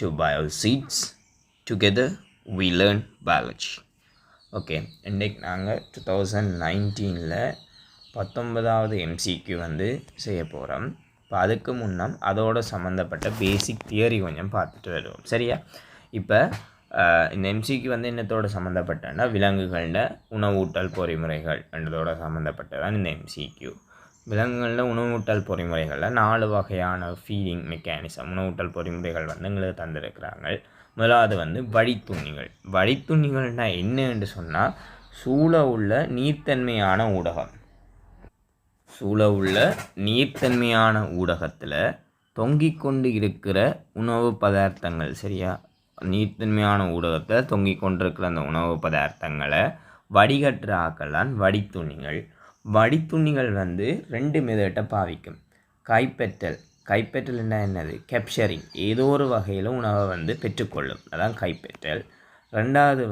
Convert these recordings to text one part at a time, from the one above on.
to Bioseeds. Together we learn biology. Okay, இன்றைக்கு நாங்கள் 2019 19வது MCQ செய்ய போகிறோம். இப்போ அதுக்கு முன்னம் அதோட சம்மந்தப்பட்ட பேசிக் தியரி கொஞ்சம் பார்த்துட்டு வருவோம். சரியா? இப்போ இந்த எம்சிக்யூ என்னத்தோட சம்மந்தப்பட்டன்னா விலங்குகளில் உணவூட்டல் பொறிமுறைகள் என்றதோட சம்மந்தப்பட்டதான் இந்த எம்சிக்யூ. விலங்குகளில் உணவூட்டல் பொறிமுறைகளில் 4 வகையான ஃபீடிங் மெக்கானிசம் உணவூட்டல் பொறிமுறைகள் எங்களுக்கு தந்திருக்கிறாங்க. முதலாவது வழித்துண்ணிகள். வழித்துண்ணிகள்னால் என்னன்னு சொன்னால் சூழ உள்ள நீர்த்தன்மையான ஊடகம். சூழ உள்ள நீர்த்தன்மையான ஊடகத்தில் தொங்கிக் கொண்டு இருக்கிற உணவு பதார்த்தங்கள். சரியா? நீர்த்தன்மையான ஊடகத்தில் தொங்கிக் கொண்டிருக்கிற அந்த உணவு பதார்த்தங்களை வடிகட்டுற ஆக்கெல்லாம் வடித்துண்ணிகள். வடித்துண்ணிகள் 2 மெதட்டை பாவிக்கும். கைப்பற்றல் என்னது? கேப்சரிங். ஏதோ ஒரு வகையில் உணவை பெற்றுக்கொள்ளும். அதான் கைப்பற்றல். ரெண்டாவது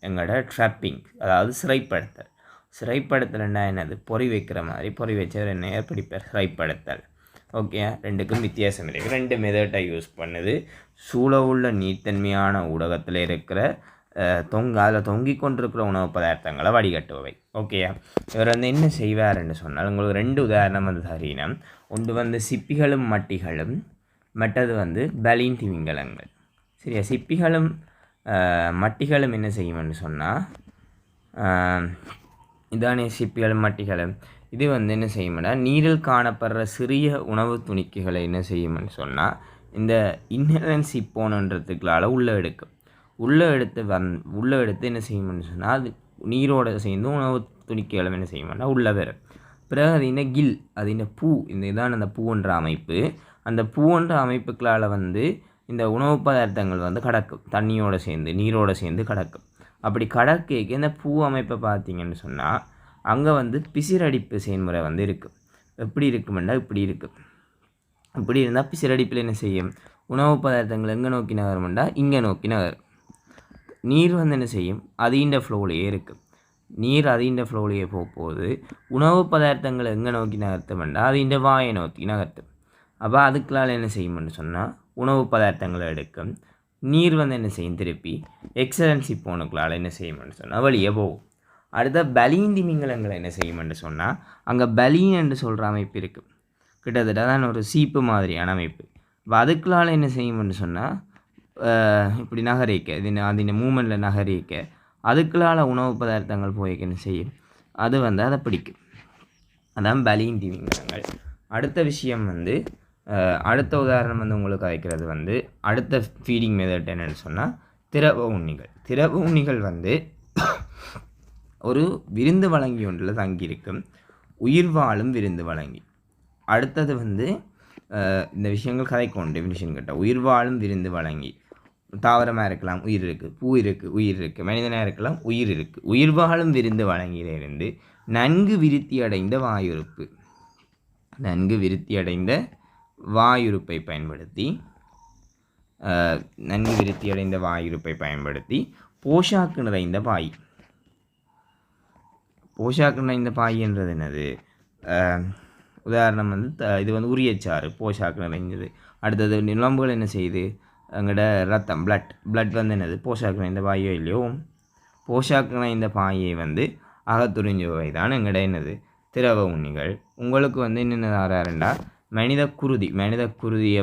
எங்களோட ட்ராப்பிங், அதாவது சிறைப்படுத்தல். சிறைப்படுத்தல் என்னது? பொறி வைக்கிற மாதிரி பொறி வச்சவர் என்ன பிடிப்பார்? சிறைப்படுத்தல். ஓகே, ரெண்டுக்கும் வித்தியாசம் இருக்குது. 2 மெதட்டை யூஸ் பண்ணுது. சூழ உள்ள நீர்த்தன்மையான ஊடகத்தில் இருக்கிற அதில் தொங்கிக் கொண்டிருக்கிற உணவு பதார்த்தங்களை வடிகட்டுபவை. ஓகேயா? இவர் என்ன செய்வார்ன்னு சொன்னால் உங்களுக்கு 2 உதாரணம் தரீனம். ஒன்று சிப்பிகளும் மட்டிகளும், மற்றது பலீன் திமிங்கலங்கள். சரியா? சிப்பிகளும் மட்டிகளும் என்ன செய்யும்னு சொன்னால் இதானே சிப்பிகளும் மட்டிகளும். இது என்ன செய்யும்னா நீரில் காணப்படுற சிறிய உணவு துணிக்கைகளை என்ன செய்யும்னு சொன்னால் இந்த இன்ஹெலன்ஸ் சிப்போனன்றதுக்களால் உள்ளே எடுக்கும். உள்ளே எடுத்து என்ன செய்யும்னு சொன்னால் அது நீரோடு சேர்ந்து உணவு துணிக்கைகளும் என்ன செய்யும்னா உள்ளே வரும். பிறகு அது கில், அது பூ. இதான் அந்த பூன்ற அமைப்பு. அந்த பூன்ற அமைப்புகளால் இந்த உணவு பதார்த்தங்கள் கடக்கும். தண்ணியோடு சேர்ந்து நீரோடு சேர்ந்து கடக்கும். அப்படி கடற்கைக்கு இந்த பூ அமைப்பை பார்த்தீங்கன்னு சொன்னால் அங்கே பிசிரடிப்பு செயல்முறை இருக்குது. எப்படி இருக்குமெண்டா இப்படி இருக்குது. இப்படி இருந்தால் பிசிரடிப்பில் என்ன செய்யும்? உணவு பதார்த்தங்கள் எங்கே நோக்கி நகருமெண்டா இங்கே நோக்கி நகரும். நீர் என்ன செய்யும்? அதிக ஃப்ளோலையே இருக்குது. நீர் அதிக ஃப்ளோலையே போகும்போது உணவு பதார்த்தங்களை எங்கே நோக்கி நகர்த்தமெண்டா அதிக வாயை நோக்கி நகர்த்தும். அப்போ அதுக்களால் என்ன செய்யும்னு சொன்னால் உணவு பதார்த்தங்களை எடுக்கும். நீர் என்ன செய்யும்? திருப்பி எக்ஸலன்சி போனுக்களால் என்ன செய்யும்னு சொன்னால் வெளியே போகும். அடுத்த பலீன் திமிங்கலங்களை என்ன செய்யும்னு சொன்னால் அங்கே பலீன் என்று சொல்கிற அமைப்பு இருக்குது. கிட்டத்தட்ட தான் ஒரு சீப்பு மாதிரியான அமைப்பு. இப்போ அதுக்களால் என்ன செய்யும்னு சொன்னால் இப்படி நகரிக்க அதின் மூமெண்ட்டில் நகரிக்க அதுக்களால் உணவு பதார்த்தங்கள் போய்க்க என்ன செய்யும்? அது அதை பிடிக்கும். அதான் பலீன் திமிங்கலங்கள். அடுத்த விஷயம் அடுத்த உதாரணம் உங்களுக்கு அழைக்கிறது அடுத்த ஃபீடிங் மெத்தட் என்னென்னு சொன்னால் திரவ உண்ணிகள். திரவ உண்ணிகள் ஒரு விருந்து வழங்கி ஒன்றில் தங்கியிருக்கும். உயிர் வாழும் விருந்து வழங்கி. அடுத்தது இந்த விஷயங்கள் கதைக்கொண்டு டெஃபினிஷன் கேட்ட உயிர் வாழும் விருந்து வழங்கி. தாவரமாக இருக்கலாம், உயிர் இருக்குது. பூ இருக்குது, உயிர் இருக்குது. மனிதனாக இருக்கலாம், உயிர் இருக்குது. உயிர் வாழும் விருந்து வழங்கியிலிருந்து நன்கு விருத்தி அடைந்த வாயுறுப்பு. நன்கு விருத்தி அடைந்த வாயுறுப்பை பயன்படுத்தி போஷாக்கு நிறைந்த பாய். போஷாக்கு நிறைந்த பாய் என்றது என்னது? உதாரணம் இது உரியச்சாறு போஷாக்கு நிறைஞ்சது. அடுத்தது நிலம்புகள் என்ன செய்யுது? எங்களோட ரத்தம் பிளட் என்னது? போஷாக்கு நிறைந்த பாயோ இல்லையோ? போஷாக்கு நிறைந்த பாயை அகத்துறிஞ்சுவை தான் எங்களோட என்னது? திரவ உண்ணிகள். உங்களுக்கு என்னென்ன ஆறாருண்டா மனித குருதியை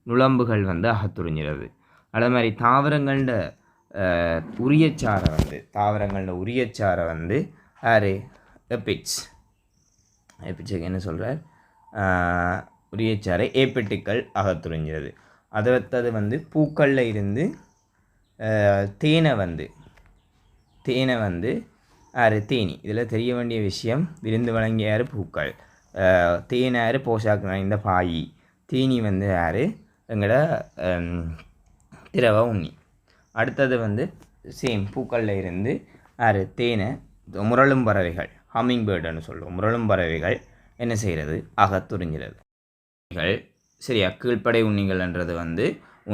நுழம்புகள் அகத்துறிஞ்சிறது. அதே மாதிரி தாவரங்களோட உரியச்சாரை யார்? எபிட்ஸுக்கு என்ன சொல்கிறார்? உரியச்சாரை ஏப்பெட்டுக்கள் அகத்துறிஞ்சிறது. அடுத்தது பூக்களில் இருந்து தேனை யார்? தேனி. இதில் தெரிய வேண்டிய விஷயம் விருந்து வழங்கிய யார்? பூக்கள். தேனை யார்? போஷாக்கு நிறைந்த பாய். தேனி யார்? எங்களோட திரவ உண்ணி. அடுத்தது சேம் பூக்களில் இருந்து யார்? தேனை முரளும் பறவைகள், ஹம்மிங் பேர்டுன்னு சொல்லுவோம். முரளும் பறவைகள் என்ன செய்கிறது? அகத்துறிஞ்சிறது. சரியா? கீழ்ப்படை உண்ணிகள்ன்றது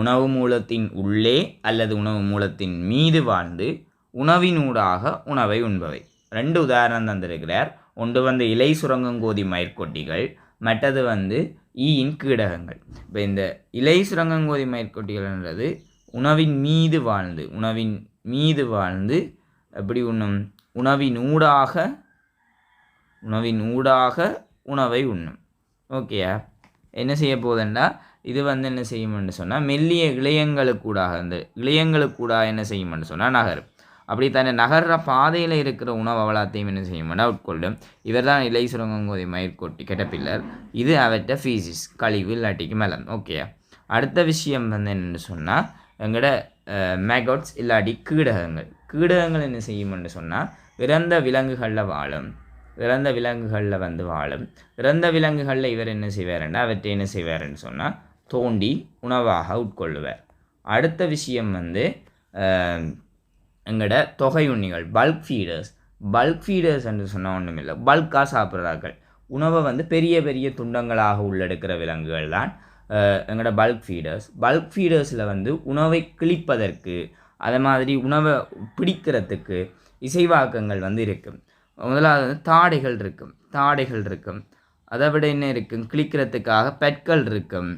உணவு மூலத்தின் உள்ளே அல்லது உணவு மூலத்தின் மீது வாழ்ந்து உணவினூடாக உணவை உண்பவை. 2 உதாரணம் தந்திருக்கிறார். ஒன்று இலை சுரங்கங்கோதி மயிர்கொட்டிகள், மற்றது ஈயின் கீடகங்கள். இப்போ இந்த இலை சுரங்கங்கோதி மயிர்கொட்டிகள்ன்றது உணவின் மீது வாழ்ந்து எப்படி உண்ணும்? உணவின் ஊடாக உணவை உண்ணும். ஓகேயா? என்ன செய்ய போகுதுண்டா இது என்ன செய்யும்னு சொன்னால் மெல்லிய இளையங்களுக்கூடாக என்ன செய்யும்னு சொன்னால் நகரும். அப்படி தன்னை நகர்ற பாதையில் இருக்கிற உணவு அவலாத்தையும் என்ன செய்யும்னா உட்கொள்ளும். இவர் தான் இலை சுரங்கங்கோதி மயிர்கொட்டி கெட்டபில்லர். இது அவற்ற ஃபீசிஸ் கழிவு இல்லாட்டிக்கு மேலம். ஓகேயா? அடுத்த விஷயம் என்னென்னு சொன்னால் எங்களோட மேகட்ஸ் இல்லாட்டி கீடகங்கள் என்ன செய்யும்னு சொன்னால் இறந்த விலங்குகளில் வாழும். இறந்த விலங்குகளில் இவர் என்ன செய்வாருன்னா அவற்றை என்ன செய்வாருன்னு சொன்னால் தோண்டி உணவாக உட்கொள்ளுவார். அடுத்த விஷயம் எங்களோட தொகை உண்ணிகள் பல்க் ஃபீடர்ஸ் என்று சொன்னால் ஒன்றும் இல்லை, பல்காக சாப்பிட்றார்கள். உணவை பெரிய பெரிய துண்டங்களாக உள்ளெடுக்கிற விலங்குகள் தான் எங்களோட பல்க் ஃபீடர்ஸில் உணவை கிழிப்பதற்கு அதை மாதிரி உணவை பிடிக்கிறதுக்கு இசைவாக்கங்கள் இருக்கும். முதலாவது தாடைகள் இருக்கும். அதை விட என்ன இருக்கும்? கிழிக்கிறதுக்காக பற்கள் இருக்கும்.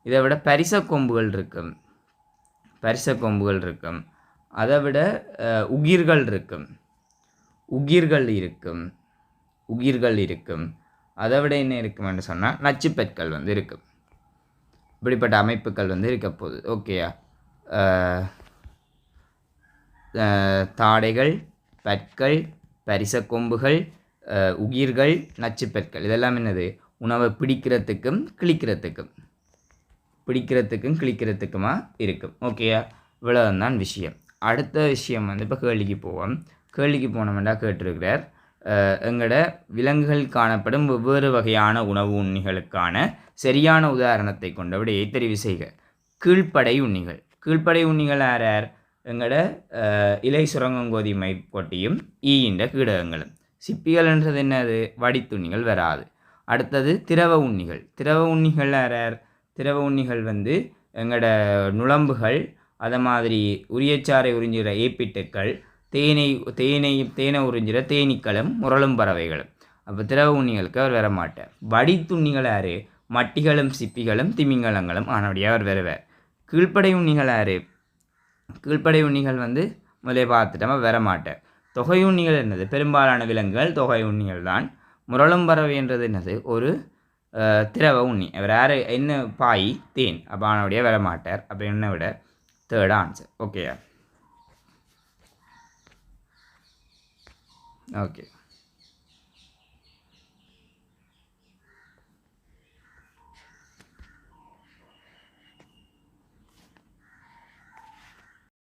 இதை விட பரிச கொம்புகள் இருக்கும். அதை விட உகிர்கள் இருக்கும். அதை விட என்ன இருக்குமென்று சொன்னால் நச்சுப்பற்கள் இருக்கும். இப்படிப்பட்ட அமைப்புகள் இருக்க போகுது. ஓகேயா? தாடைகள், பற்கள், பரிச கொம்புகள், உகிர்கள், நச்சுப்பற்கள் இதெல்லாம் என்னது? உணவை பிடிக்கிறதுக்கும் கிழிக்கிறதுக்குமா இருக்கும். ஓகேயா? இவ்வளவுதான் விஷயம். அடுத்த விஷயம் இப்போ கேள்விக்கு போனோம்னா கேட்டிருக்கிறார் எங்களோட விலங்குகள் காணப்படும் வெவ்வேறு வகையான உணவு உண்ணிகளுக்கான சரியான உதாரணத்தை கொண்ட விடையை தெரிவு செய்க. கீழ்ப்படை உண்ணிகள் யார்? எங்களோட இலை சுரங்கங்கோதி மயிர்கொட்டியும் ஈயின்ற கீடகங்களும். சிப்பிகள்ன்றது என்னது? வடித்துண்ணிகள் வராது. அடுத்தது திரவ உண்ணிகள் யார்? திரவ உண்ணிகள் எங்களோட நுளம்புகள், அதை மாதிரி உரியச்சாறை உறிஞ்சுகிற ஏப்பிட்டுக்கள், தேனை உறிஞ்சுகிற தேனீக்களும் முரளும் பறவைகளும். அப்போ திரவ உண்ணிகளுக்கு அவர் வர மாட்டார். வடித்துண்ணிகள் யார்? மட்டிகளும் சிப்பிகளும் திமிங்கலங்களும் ஆனபடியாக அவர் வருவார். கீழ்ப்படை உண்ணிகள் யார்? கீழ்ப்படை உண்ணிகள் முதலே பார்த்துட்டோம், வர மாட்டார். தொகை உண்ணிகள் என்னது? பெரும்பாலான விலங்குகள் தொகை உண்ணிகள் தான். முரளும் பறவை என்றது என்னது? ஒரு திரவ உண்ணி. அவர் யார்? என்ன? பாய், தேன். அப்போ ஆனபடியாக வர மாட்டார். அப்போ என்ன விட தேர்ட் ஆன்சர். ஓகேயா? ஓகே.